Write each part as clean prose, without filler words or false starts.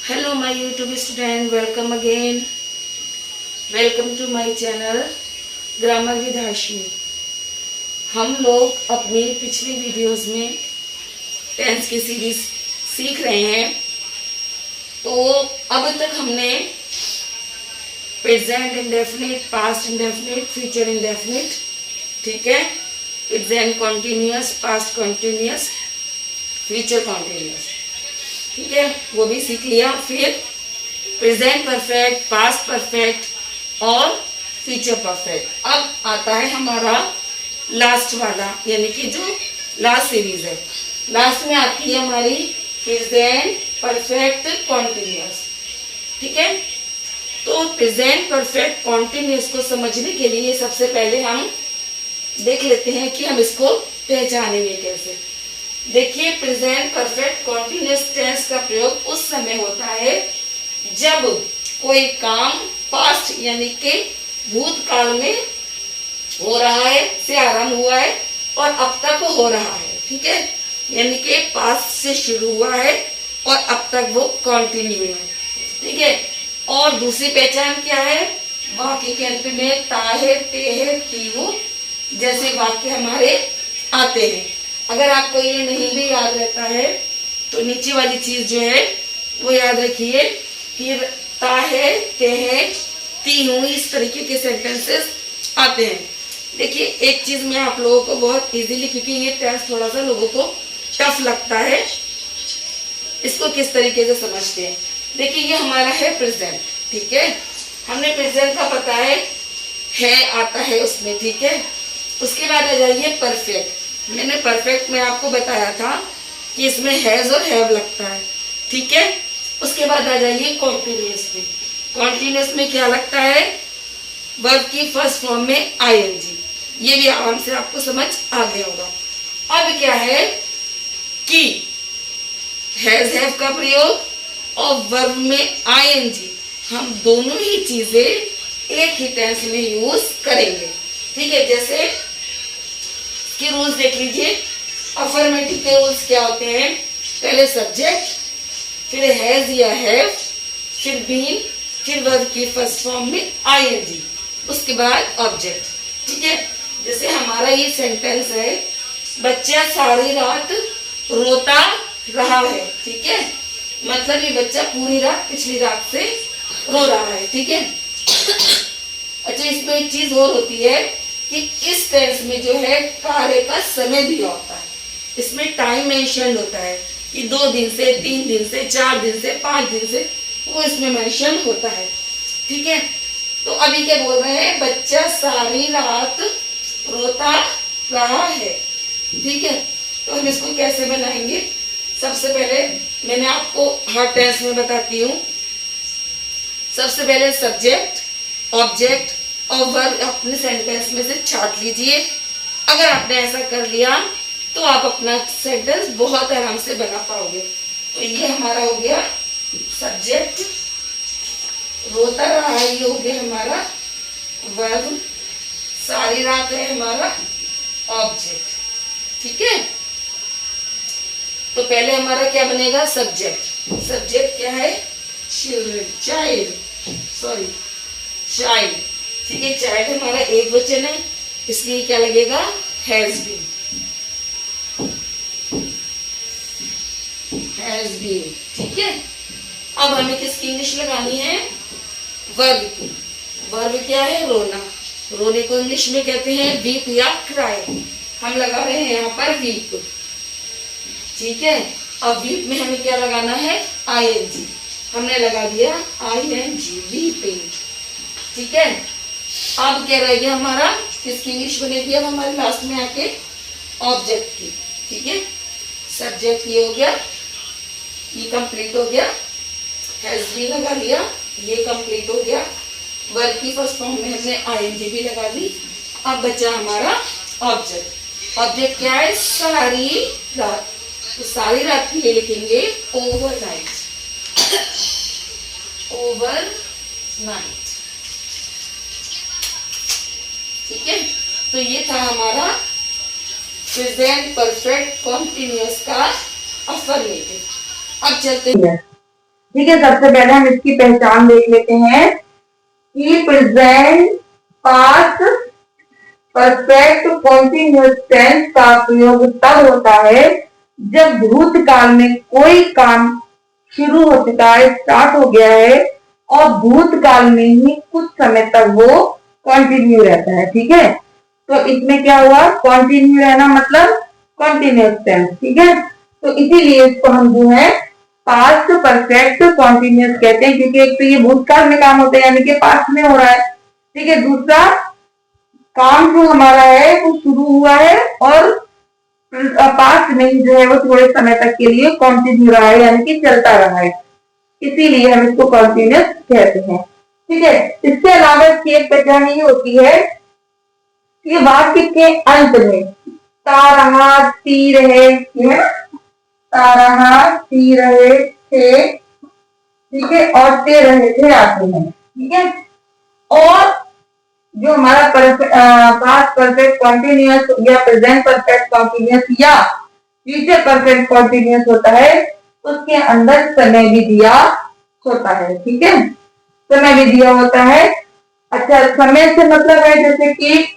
Hello my YouTube student, welcome again. Welcome to my channel grammar with Hashmi. हम लोग अपनी पिछली वीडियोस में टेंस की सीरीज सीख रहे हैं। तो अब तक हमने present indefinite, past indefinite, future indefinite, ठीक है, present continuous, past continuous, future continuous, ठीक है, वो भी सीख लिया। फिर प्रेजेंट परफेक्ट, पास्ट परफेक्ट और फ्यूचर परफेक्ट। अब आता है हमारा लास्ट वाला, यानी कि जो लास्ट सीरीज है। लास्ट में आती है हमारी प्रेजेंट परफेक्ट कॉन्टिन्यूअस, ठीक है। तो प्रेजेंट परफेक्ट कॉन्टिन्यूअस को समझने के लिए सबसे पहले हम देख लेते हैं कि हम इसको पहचानेंगे कैसे। देखिए, प्रेजेंट परफेक्ट कॉन्टिन्यूअस टेंस का प्रयोग उस समय होता है जब कोई काम पास्ट यानी कि भूतकाल में हो रहा है, से आरंभ हुआ है और अब तक हो रहा है, ठीक है, यानी कि पास्ट से शुरू हुआ है और अब तक वो कंटिन्यू है, ठीक है। और दूसरी पहचान क्या है? वाक्य के अंत में ता है, ते है, ती हो जैसे वाक्य हमारे आते हैं। अगर आपको ये नहीं भी याद रहता है तो नीचे वाली चीज जो है वो याद रखिए कि ता है, ते है, ती हूँ, इस तरीके के सेंटेंसेस आते हैं। देखिए, एक चीज मैं आप लोगों को बहुत इजीली, क्योंकि ये टेंस थोड़ा सा लोगों को टफ लगता है, इसको किस तरीके से समझते हैं। देखिए, ये हमारा है प्रेजेंट, ठीक है, हमने प्रेजेंट का पता है आता है उसमें, ठीक है। उसके बाद आ जाइए परफेक्ट। मैंने परफेक्ट में आपको बताया था कि इसमें हैज और हैव लगता है, ठीक है। उसके बाद आ जाइए कॉन्टिन्यूअस में। कॉन्टिन्यूअस में क्या लगता है? वर्ब की फर्स्ट फॉर्म में आईएनजी। ये भी आराम से आपको समझ आ गया होगा। अब क्या है कि हैज हैव का प्रयोग और वर्ब में आईएनजी, हम दोनों ही चीजें एक ही टेंस में यूज करेंगे, ठीक है। जैसे के रूल्स देख लीजिए। अफर्मेटिव के रूल्स क्या होते हैं? पहले सब्जेक्ट, फिर हैज या हैव, फिर बीन, फिर वर्ब की फर्स्ट फॉर्म में आईएनजी, उसके बाद ऑब्जेक्ट, ठीक है। जैसे हमारा ये सेंटेंस है, बच्चा सारी रात रोता रहा है, ठीक है, मतलब ये बच्चा पूरी रात पिछली रात से रो रहा है, ठीक है। अच्छा, इसमें एक चीज और होती है कि इस टेंस में जो है कार्य का समय दिया होता है, इसमें टाइम मेंशन होता है कि 2 दिन से, 3 दिन से, 4 दिन से, 5 दिन से, वो इसमें मेंशन होता है, ठीक है। तो अभी क्या बोल रहे हैं? बच्चा सारी रात रोता रहा है, ठीक है। तो हम इसको कैसे बनाएंगे? सबसे पहले मैंने आपको हर टेंस में बताती हूँ। सबसे पहले सब्जेक्ट, ऑब्जेक्ट और वर्ब अपने सेंटेंस में से छाट लीजिए। अगर आपने ऐसा कर लिया तो आप अपना सेंटेंस बहुत आराम से बना पाओगे। तो ये हमारा हो गया सब्जेक्ट, रोता रहा है ये हो गया हमारा वर्ब, सारी रात है हमारा ऑब्जेक्ट, ठीक है। तो पहले हमारा क्या बनेगा? सब्जेक्ट। सब्जेक्ट क्या है? चिल्ड्रन, चाइल्ड, सॉरी चाइल्ड, ठीक है। चाइल्ड हमारा एक वचन है, इसलिए क्या लगेगा? हैज बीन, हैज बीन, ठीक है। अब हमें किसकी इंग्लिश लगानी है? वर्ब की। वर्ब क्या है? रोना। रोने को इंग्लिश में कहते हैं वीप या क्राई। हम लगा रहे हैं यहाँ पर वीप, ठीक है। अब वीप में हमें क्या लगाना है? आईएनजी। हमने लगा दिया आईएनजी, वीपिंग, ठीक है। अब क्या रह गया हमारा? किसकी इंग्लिश बनेगी अब हमारे लास्ट में आके? ऑब्जेक्ट की, ठीक है। सब्जेक्ट ये हो गया, ये कंप्लीट हो गया, हैज बीन लगा लिया, ये कंप्लीट हो गया। वर्ब की फर्स्ट फॉर्म में हमने आईएनजी भी लगा दी। अब बचा हमारा ऑब्जेक्ट। ऑब्जेक्ट क्या है? सारी रात। तो सारी रात के लिए लिखेंगे ओवरनाइट, ओवरनाइट, ठीक है। तो ये था हमारा प्रेजेंट परफेक्ट कॉन्टिन्यूअस का अफर्मेटिव। अब चलते हैं ठीक है, सबसे पहले हम इसकी पहचान देख लेते हैं कि present, past, perfect, continuous tense का प्रयोग तब होता है जब भूतकाल में कोई काम शुरू हो चुका है, स्टार्ट हो गया है और भूतकाल में ही कुछ समय तक वो कंटिन्यू रहता है। ठीक है, तो इसमें क्या हुआ, कंटिन्यू रहना मतलब कंटिन्यूअस टेंस। ठीक है, तो इसीलिए इसको हम जो है पास्ट परफेक्ट कॉन्टिन्यूअस कहते हैं, क्योंकि एक तो ये भूतकाल में काम होता है यानी कि पास्ट में हो रहा है। ठीक है, दूसरा काम जो हमारा है वो शुरू हुआ है और पास्ट में ही जो है वो थोड़े समय तक के लिए कंटिन्यू रहा है यानी कि चलता रहा है, इसीलिए हम इसको कंटिन्यूअस कहते हैं। ठीक है, इसके अलावा इसकी एक पहचान ये होती है कि वाक्य के अंत में ता रहा, ती रहे, है ता रहा, ती रहे थे, ठीक है, और ते रहे थे आते हैं। ठीक है, और जो हमारा पास्ट परफेक्ट कॉन्टिन्यूअस या प्रेजेंट परफेक्ट कॉन्टिन्यूअस या फ्यूचर परफेक्ट कॉन्टिन्यूअस होता है, उसके अंदर समय भी दिया होता है। ठीक है, समय भी दिया होता है। अच्छा, समय से मतलब है जैसे कि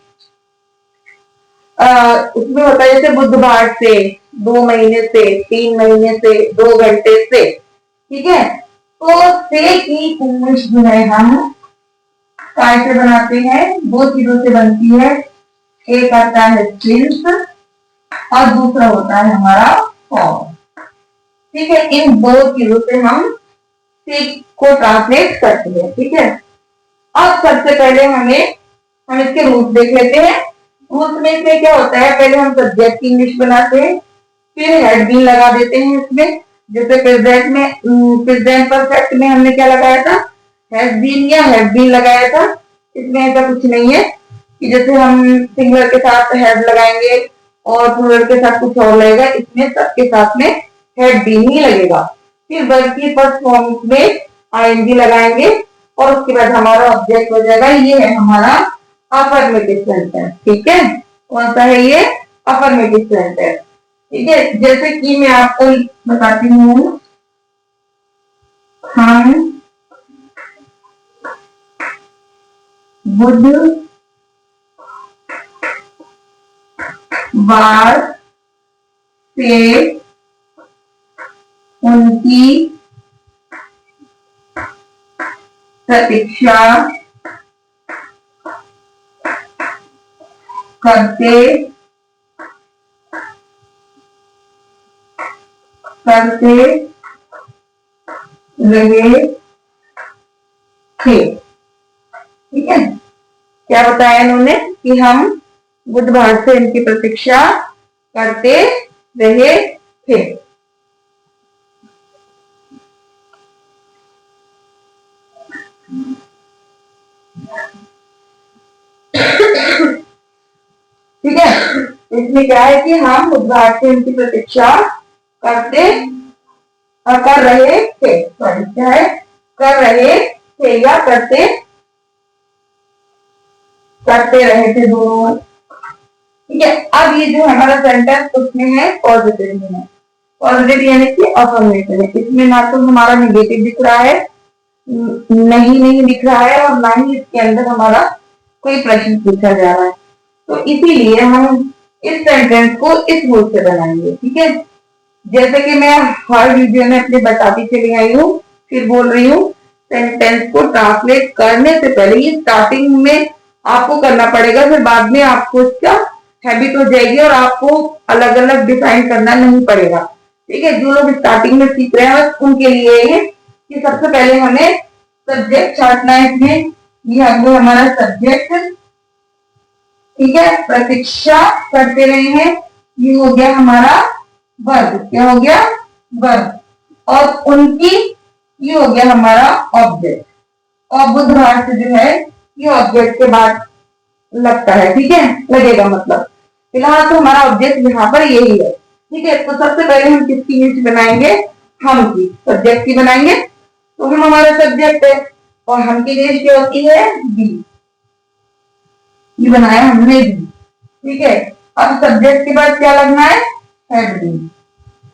उसमें होता है जैसे बुधवार से, 2 महीने से, 3 महीने से, 2 घंटे से। ठीक है, तो से की इंग्लिश जो है हम काय से बनाते हैं, 2 चीजों से बनती है। एक आता है सिंस और दूसरा होता है हमारा फॉर। ठीक है, इन 2 चीजों से हम से को ट्रांसलेट करते हैं। ठीक है, अब सबसे पहले हम इसके रूट देख लेते हैं। रूट में इसमें क्या होता है, पहले हम सब्जेक्ट की इंग्लिश बनाते हैं, फिर हेड बीन लगा देते हैं इसमें। जैसे प्रेजेंट परफेक्ट में हमने क्या लगाया था, हैज बीन या हैव बीन लगाया था। इसमें ऐसा कुछ नहीं है कि जैसे हम सिंगुलर के साथ हैव लगाएंगे और प्लूरल के साथ कुछ और लगेगा, इसमें सबके साथ में हैव बीन ही लगेगा। फिर वर्ब की फर्स्ट फॉर्म में आईएनजी लगाएंगे और उसके बाद हमारा ऑब्जेक्ट हो जाएगा, ये है हमारा अफर्मेटिव सेंटेंस। ठीक है, कौन सा है ये, अफर्मेटिव सेंटेंस। ठीक है, जैसे कि मैं आपको बताती हूँ, हम बुधवार से उनकी प्रतीक्षा करते करते रहे थे। ठीक है, क्या बताया इन्होंने कि हम बुधवार से इनकी प्रतीक्षा करते रहे थे। ठीक है, इसमें क्या है कि हम बुधवार से इनकी प्रतीक्षा कर रहे थे, सॉरी क्या है, कर रहे थे या करते रहे थे, दोनों। ठीक है, अब ये जो हमारा सेंटेंस उसमें है पॉजिटिव में है, पॉजिटिव यानी कि अफर्मेटिव है। इसमें ना तो हमारा नेगेटिव दिख रहा है, नहीं दिख रहा है, और ना ही इसके अंदर हमारा कोई प्रश्न पूछा जा रहा है। तो इसीलिए हम इस सेंटेंस को इस रूप से बनाएंगे। ठीक है, जैसे कि मैं हर वीडियो में अपने बताती चली आई हूँ, फिर बोल रही हूँ, सेंटेंस को ट्रांसलेट करने से पहले ये स्टार्टिंग में आपको करना पड़ेगा, फिर बाद में आपको इसका हैबिट हो जाएगी और आपको अलग अलग डिफाइन करना नहीं पड़ेगा। ठीक है, जो लोग स्टार्टिंग में सीख रहे हैं उनके लिए ये कि सबसे पहले हमें सब्जेक्ट छांटना है इसमें, ये हमारा सब्जेक्ट। ठीक है, प्रतीक्षा करते रहे हैं, ये हो गया हमारा वर्ब। क्या हो गया, वर्ब। और उनकी, ये हो गया हमारा ऑब्जेक्ट। और बुधवार से जो है ये ऑब्जेक्ट के बाद लगता है। ठीक है, लगेगा मतलब फिलहाल तो हमारा ऑब्जेक्ट यहाँ पर यही है। ठीक है, तो सबसे पहले हम किसकी इमेज बनाएंगे, हम की, सब्जेक्ट की बनाएंगे। तो हम हमारा सब्जेक्ट है और हम की इमेज क्या होती है, बी। ये बनाया हमने बी। ठीक है, अब सब्जेक्ट के बाद क्या लगना है, हेड बी।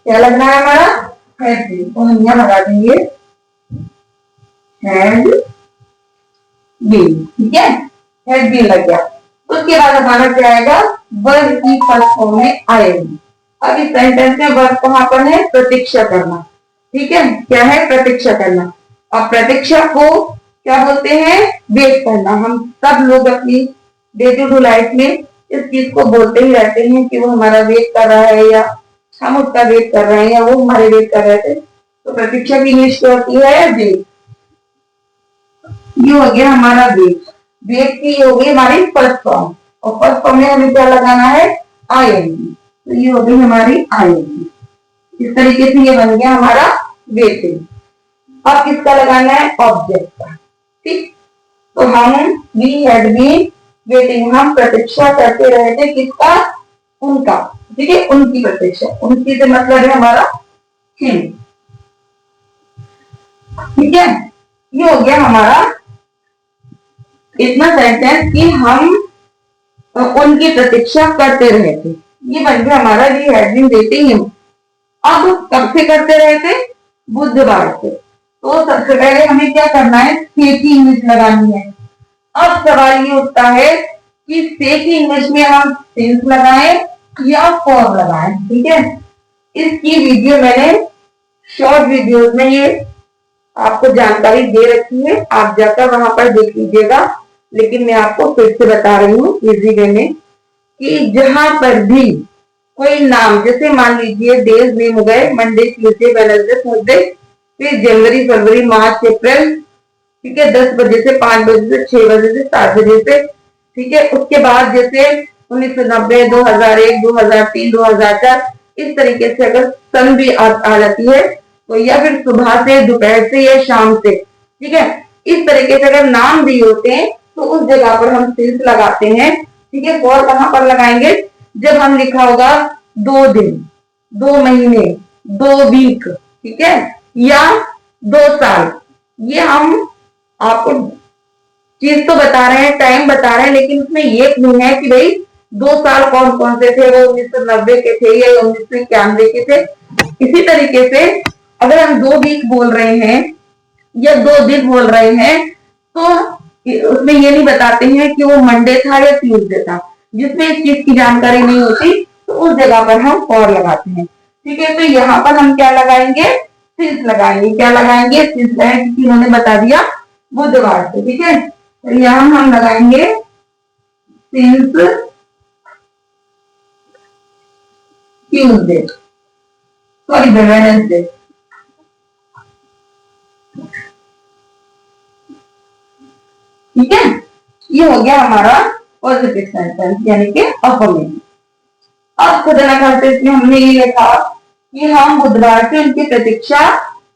क्या लगना है हमारा, हेड बी। तो हम यहाँ लगा देंगे हैड बीन, ठीक है, हैड बीन लग गया। उसके बाद हमारा क्या आएगा, वर्ब की फर्स्ट फॉर्म में आएगी। अब इस सेंटेंस में वर्ब कहां पर है, प्रतीक्षा करना, ठीक है, क्या है, प्रतीक्षा करना। अब प्रतीक्षा को क्या बोलते हैं, वेट करना। हम सब लोग अपनी डे टू डे लाइफ में इस चीज को बोलते ही रहते हैं कि वो हमारा वेट कर रहा है, या हम उसका वेट कर रहे हैं, या वो हमारे वेट कर रहे थे। तो प्रतीक्षा की इंग्लिश क्या होती है, वेट। ये हो गया हमारा वेट। वेट की हो गई हमारी फर्स्ट फॉर्म, और फर्स्ट फॉर्म में हमें क्या लगाना है, आईएनजी। तो ये हो गई हमारी आईएनजी। इस तरीके से ये बन गया हमारा वेटिंग। अब किसका लगाना है, ऑब्जेक्ट का, ठीक। तो हम वी हैड बीन वेटिंग, हम प्रतीक्षा करते रहे थे, किसका, उनका, ठीक है, उनकी प्रतीक्षा। उनकी से मतलब है हमारा हिम, ठीक है। ये हो गया हमारा इतना सेंटेंस कि हम उनकी प्रतीक्षा करते रहे थे। ये बन गया हमारा we had been waiting him. अब कब से करते रहे थे, बुधवार से। तो सबसे पहले हमें क्या करना है, से की इंग्लिश लगानी है। अब सवाल ये उठता है कि से की इंग्लिश में हम सिंस लगाएं या फॉर लगाएं, ठीक है। इसकी वीडियो मैंने शॉर्ट वीडियोस में ये आपको जानकारी दे रखी है, आप जाकर वहां पर देख लीजिएगा। लेकिन मैं आपको फिर से बता रही हूँ इजी वे में, कि जहां पर भी कोई नाम, जैसे मान लीजिए डेज नेम हो गए मंडे, ट्यूसडे, वेडनेसडे, थर्सडे, फिर जनवरी, फरवरी, मार्च, अप्रैल, ठीक है, 10 बजे से 5 बजे से 6 बजे से 7 बजे से, ठीक है। उसके बाद जैसे 1990, 2001, 2003, 2004, इस तरीके से अगर सन भी आ जाती है तो, या फिर सुबह से, दोपहर से, या शाम से, ठीक है, इस तरीके से अगर नाम भी होते हैं तो उस जगह पर हम सिंस लगाते हैं, ठीक है। फॉर कहां पर लगाएंगे, जब हम लिखा होगा 2 दिन, 2 महीने, 2 वीक, ठीक है, या 2 साल। ये हम आपको चीज तो बता रहे हैं, टाइम बता रहे हैं, लेकिन उसमें ये नहीं है कि भाई 2 साल कौन कौन से थे, वो 1990 के थे या 1991 के थे। इसी तरीके से अगर हम 2 वीक बोल रहे हैं या 2 दिन बोल रहे हैं, तो उसमें ये नहीं बताते हैं कि वो मंडे था या ट्यूसडे था। जिसमें इस चीज की जानकारी नहीं होती तो उस जगह पर हम फॉर लगाते हैं, ठीक है। तो यहाँ पर हम क्या लगाएंगे, सिंस लगाएंगे। क्या लगाएंगे, सिंस लगाएंगे, क्योंकि उन्होंने बता दिया बुधवार से, ठीक है। तो यहाँ हम लगाएंगे सिंस ट्यूसडे, सॉरी वेडनेसडे, ठीक है। ये हो गया हमारा पॉजिटिव सेंटेंस, यानी कि अफर्मेटिव। अब खुदा करते इसमें हमने ये लिखा कि हम बुधवार से उनकी प्रतीक्षा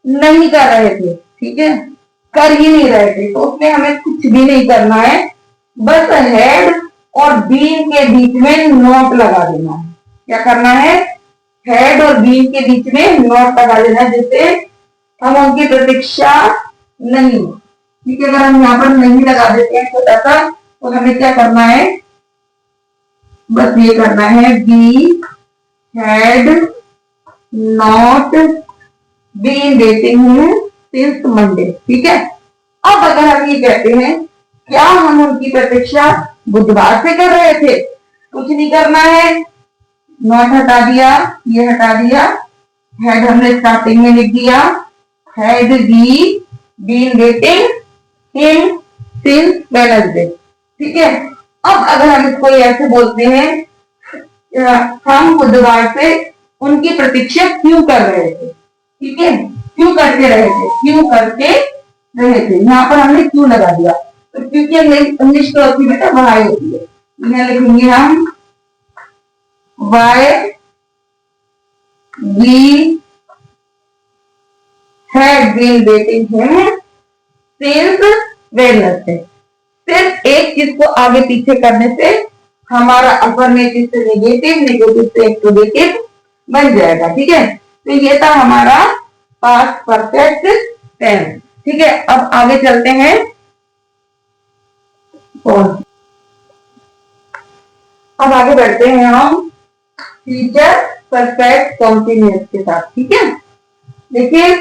नहीं कर रहे थे, ठीक है, कर ही नहीं रहे थे। तो उसमें हमें कुछ भी नहीं करना है, बस हेड और बीन के बीच में नोट लगा देना है। क्या करना है, हेड और बीन के बीच में नोट लगा देना, जैसे हम उनकी प्रतीक्षा नहीं, ठीक है। अगर हम यहाँ पर नहीं लगा देते हैं छोटा सा, तो हमें क्या करना है, बस ये करना है, be had not been waiting since Monday, ठीक है। अब अगर हम ये कहते हैं क्या हम उनकी प्रतीक्षा बुधवार से कर रहे थे, कुछ नहीं करना है, नॉट हटा दिया, ये हटा दिया, हेड हमने स्टार्टिंग में लिख दिया, had been waiting him since Wednesday, ठीक है। अब अगर हम इसको ऐसे बोलते हैं, हम बुधवार से उनकी प्रतीक्षा क्यों कर रहे थे, ठीक है, क्यों करते रहे थे, क्यों करते रहे थे, यहाँ पर हमने क्यों लगा दिया। तो क्योंकि इंग्लिश तो होती बेटा वाई होती है, यहाँ लिखेंगे हम why we had been waiting him since Wednesday. सिर्फ एक चीज को आगे पीछे करने से हमारा अफर्मेटिव से नेगेटिव, नेगेटिव से पॉजिटिव बन जाएगा, ठीक है। तो ये था हमारा पास्ट परफेक्ट टेंस, ठीक है। अब आगे चलते हैं, अब आगे बढ़ते हैं हम फ्यूचर परफेक्ट कंटिन्यूअस के साथ, ठीक है। देखिए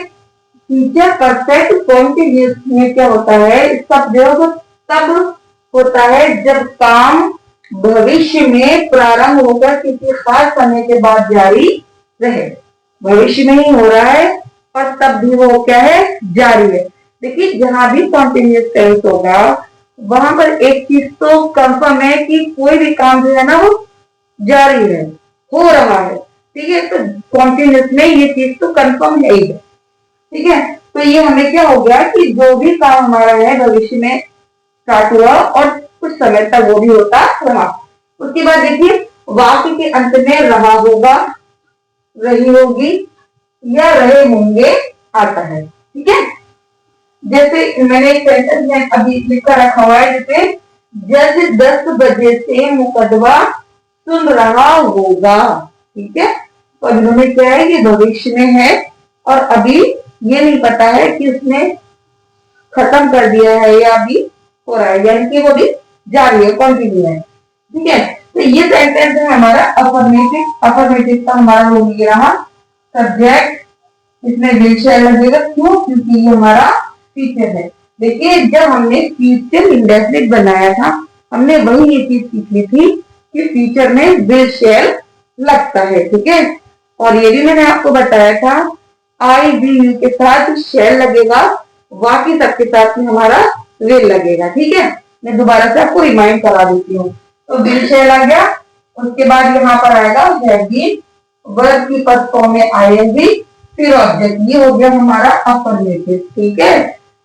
फ्यूचर परफेक्ट कॉन्टिन्यूस में क्या होता है, इसका प्रयोग तब होता है जब काम भविष्य में प्रारंभ होकर किसी खास समय के बाद जारी रहे। भविष्य में ही हो रहा है और तब भी वो क्या है, जारी है। देखिए जहां भी कॉन्टिन्यूस टेंस होगा वहां पर एक चीज तो कंफर्म है कि कोई भी काम जो है ना वो जारी है, हो रहा है। ठीक है, तो कॉन्टिन्यूस में ये चीज तो कंफर्म है ही। ठीक है, तो ये हमें क्या हो गया कि जो भी काम हमारा है भविष्य में स्टार्ट हुआ और कुछ समय तक वो भी होता रहा। उसके बाद देखिए वाक्य के अंत में रहा होगा, रही होगी या रहे होंगे आता है। ठीक है, जैसे मैंने एक सेंटेंस में अभी लिखा रखा हुआ है, जैसे जज 10 बजे से मुकदमा सुन रहा होगा। ठीक है, तो अभी में क्या है, ये भविष्य में है और अभी ये नहीं पता है कि उसने खत्म कर दिया है या अभी हो रहा है, यानी कि वो भी जारी है, कंटिन्यू है। ठीक है, तो ये सेंटेंस है हमारा अफर्मेटिव। अफर्मेटिव का हमारा हो रहा सब्जेक्ट, इसमें विल शैल लगेगा। क्यों? क्योंकि ये हमारा फीचर है। देखिए जब हमने फ्यूचर इंडेफिनिट बनाया था हमने वही ये चीज सीखी थी कि फ्यूचर में विल शैल लगता है। ठीक है, और ये भी मैंने आपको बताया था आई वी यू के साथ शैल लगेगा, बाकी सबके साथ में हमारा विल लगेगा। ठीक है, मैं दोबारा से आपको रिमाइंड करा देती हूँ। तो विल शैल आ गया, उसके बाद यहाँ पर आएगा हैव बीन, वर्ब की फर्स्ट फॉर्म में आईएनजी, फिर ऑब्जेक्ट। ये हो गया हमारा अफर्मेटिव। ठीक है,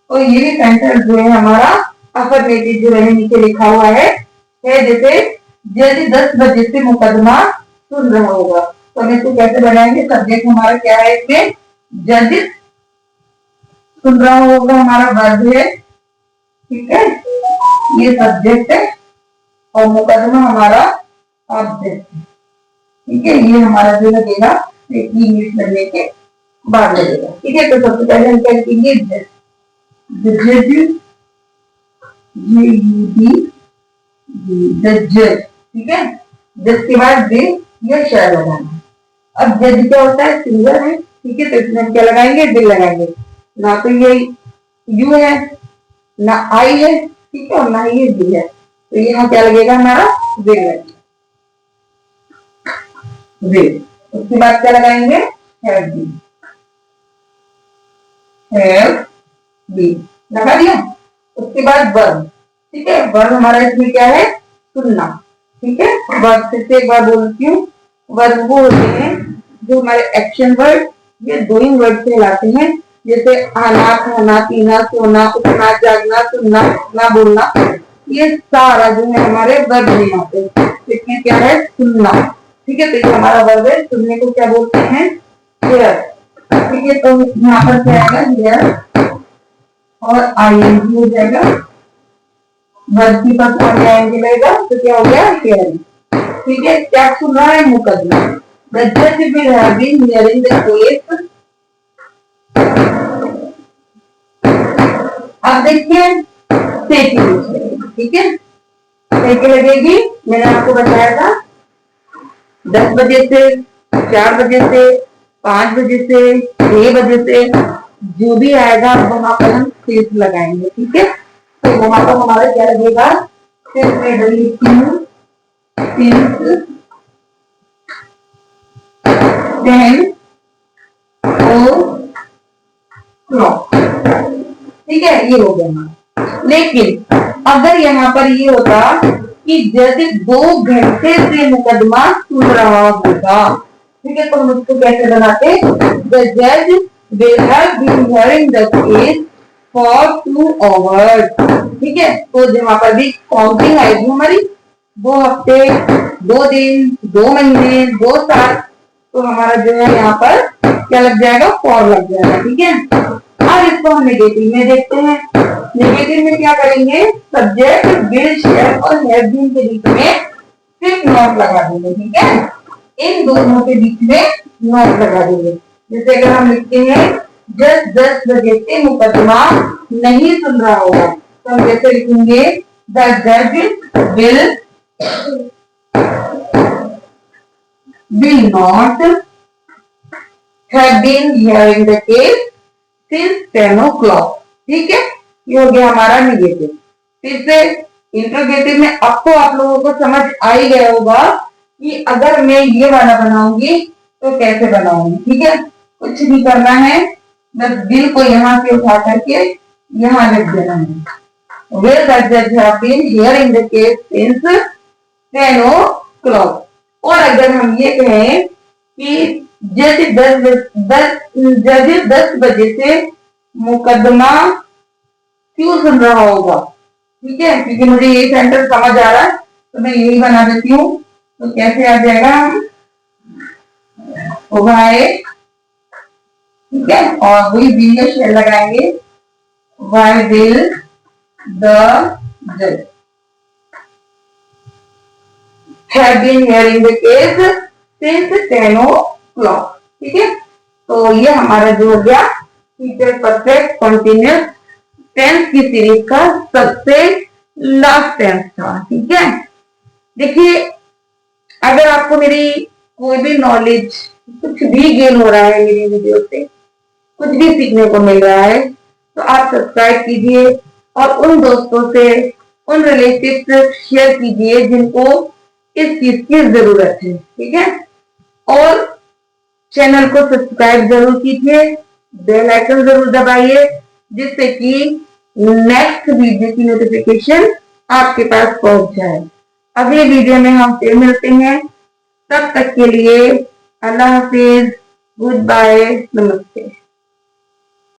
तो ये भी सेंटेंस जो है हमारा अफर्मेटिव जो मैंने नीचे लिखा हुआ है जैसे यदि 10 बजे से मुकदमा सुन रहा होगा, तो हम इसको कैसे बनाएंगे? सब्जेक्ट हमारा क्या है इसमें, जज, सुन रहा होगा हमारा वर्ब है। ठीक है, ये सब्जेक्ट है और मुकदमा हमारा ऑब्जेक्ट है। ठीक है, ये हमारा जो लगेगा इंग्लिश लगने के बाद लगेगा। ठीक है, तो सबसे पहले हम क्या लिखेंगे, जज, जज। ठीक है, जज के बाद दे या शैल लगाना। अब जज क्या होता है, सिंगल है। ठीक है, तो इसमें हम क्या लगाएंगे, दिल लगाएंगे। ना तो ये यू है ना आई है, ठीक है, और ना ही ये डी है, तो यहाँ क्या लगेगा हमारा विल लगेगा, विल। उसके बाद क्या लगाएंगे, हैव बीन, हैव बीन लगा दिया। उसके बाद वर्ब। ठीक है, वर्ब हमारा इसमें क्या है, सुनना। ठीक है, वर्ब फिर से एक बार बोलती हूँ, वर्ब वो होते हैं जो हमारे एक्शन वर्ड या डूइंग वर्ड कहलाते हैं, जैसे आना, खाना, पीना, सोना, उठना, जागना, सुनना, ना बोलना, ये सारा जो है हमारे वर्ब में आते हैं। इसमें क्या है, सुनना। ठीक है, तो ये हमारा वर्ब है, सुनने को क्या बोलते हैं, हियर। ठीक है, तो यहाँ पर क्या आएगा, हियर और आईएनजी हो जाएगा, वर्ब की पास आईएनजी लगेगा, तो क्या हो गया, हियर। ठीक है, क्या सुन रहा है, मुकदमा। The judge will have been hearing the case। अब देखिए से की लगेगी। ठीक है, से की लगेगी, मैंने आपको बताया था 10 बजे से, 4 बजे से, 5 बजे से, 6 बजे से, जो भी आएगा वहां पर हम सेस लगाएंगे। ठीक है, तो वहां पर हमारा क्या लगेगा, सिर्फ मैं लिखती हूँ सिंस 10 o'clock। ठीक है, ये हो गया हमारा। लेकिन अगर यहाँ पर ये होता कि जज 2 घंटे से मुकदमा सुन रहा होगा, ठीक है, तो हम उसको कैसे बनाते, द जज will have been hearing the case for 2 hours। ठीक है, तो जहाँ पर भी काउंटिंग आएगी हमारी 2 हफ्ते, 2 दिन, 2 महीने, 2 साल, तो हमारा जो है यहाँ पर क्या लग जाएगा, फॉर लग जाएगा। ठीक है, अब इसको हम नेगेटिव में देखते हैं। नेगेटिव में क्या करेंगे, सब्जेक्ट विल शेयर और हैव बीन के बीच में सिर्फ नॉट लगा देंगे। ठीक है, इन दोनों के बीच में नॉट लगा देंगे। जैसे अगर हम लिखते हैं जस्ट 10 बजे से मुकदमा नहीं सुन रहा होगा, तो हम कैसे लिखेंगे, द जज will not have been hearing the case since 10 o'clock। ठीक है, ये हो गया हमारा निगेटिव। फिर से इंट्रोगेटिव में अब तो आप लोगों को समझ आ ही गया होगा कि अगर मैं ये वाला बनाऊंगी तो कैसे बनाऊंगी। ठीक है, कुछ नहीं करना है, बस दिल को यहाँ से उठा करके यहाँ रख देना है। Will the judge have been here in the case since 10 o'clock? और अगर हम ये कहें कि जज 10 बजे से मुकदमा क्यों सुन रहा होगा। ठीक है, क्योंकि मुझे ये सेंटेंस समझ आ रहा है तो मैं यही बना देती हूँ। तो कैसे आ जाएगा, वाई, ठीक है, और वही वीडियो शेयर लगाएंगे, वाई विल द जज have been here in the case since 10 o'clock। ठीक है, तो ये हमारा जो हो गया फ्यूचर परफेक्ट कंटिन्यूअस टेंस की सीरीज का सबसे लास्ट टेंस था। ठीक है, देखिए अगर आपको मेरी कोई भी नॉलेज, कुछ भी गेन हो रहा है मेरी वीडियो से, कुछ भी सीखने को मिल रहा है, तो आप सब्सक्राइब कीजिए और उन दोस्तों से, उन रिलेटिव से शेयर कीजिए जिनको इस चीज की जरूरत है। ठीक है, और चैनल को सब्सक्राइब जरूर कीजिए, बेल आइकन जरूर दबाइए, जिससे कि नेक्स्ट वीडियो की नोटिफिकेशन आपके पास पहुंच जाए। अगले वीडियो में हम फिर मिलते हैं, तब तक के लिए अल्लाह हाफिज, गुड बाय, नमस्ते।